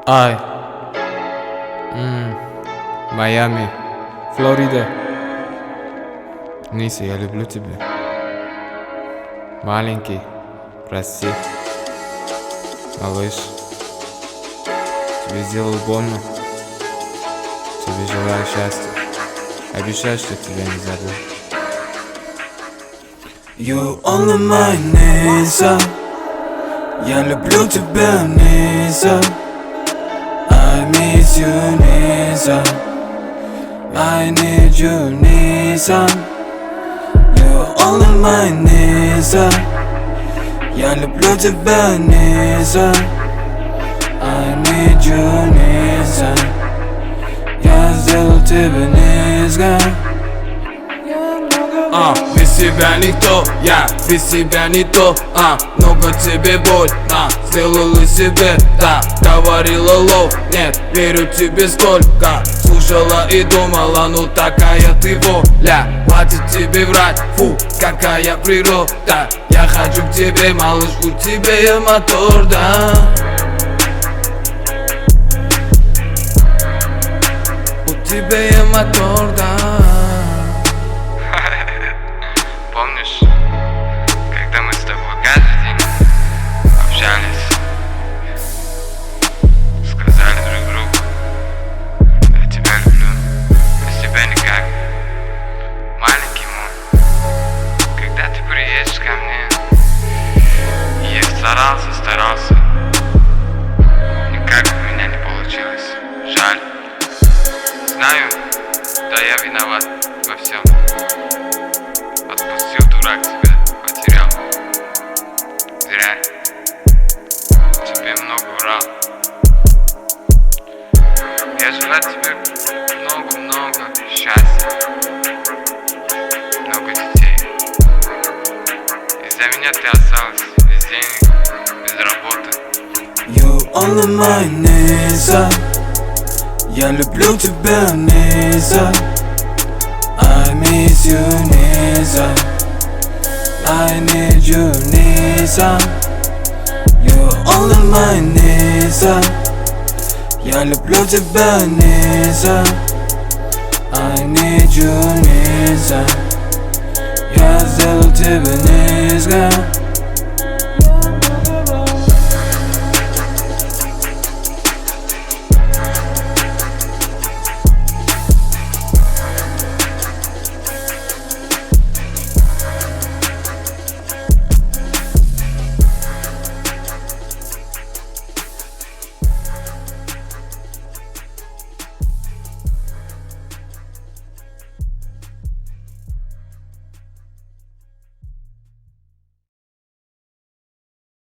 Ай, Майами, Флорида. Ниса, я люблю тебя. Маленький, прости. Малыш, тебе сделал больно. Тебе желаю счастья. Обещаю, что тебя не забуду. You only my Ниса. Я люблю тебя, Ниса. I miss you, Ниса. I need you, Ниса. You only my Ниса. Я люблю тебя, Ниса. I need you, Ниса. Я сделал тебя низко. Без себя никто, я без себя не то. Много тебе больно сделала себе, да. Говорила лов, нет, верю тебе сколько. Слушала и думала, ну такая ты воля. Хватит тебе врать, фу, какая природа. Я хочу к тебе, малыш, у тебя я мотор, да. У тебя я мотор, да. Помнишь, когда мы с тобой каждый день общались, сказали друг другу: я тебя люблю, без тебя никак. Маленький мой, когда ты приедешь ко мне, я старался, никак у меня не получилось, жаль. Знаю, да я виноват во всем. Отпустил, дурак, тебя потерял. Зря. Тебе много врал. Я желаю тебе много-много счастья. Много детей. Из-за меня ты осталась без денег, без работы. You only my Ниса. Я люблю тебя, Ниса. I miss you, Ниса. I need you, Ниса. You only my Ниса. Я люблю тебя, Ниса. I need you, Ниса. Я сделал тебя низко.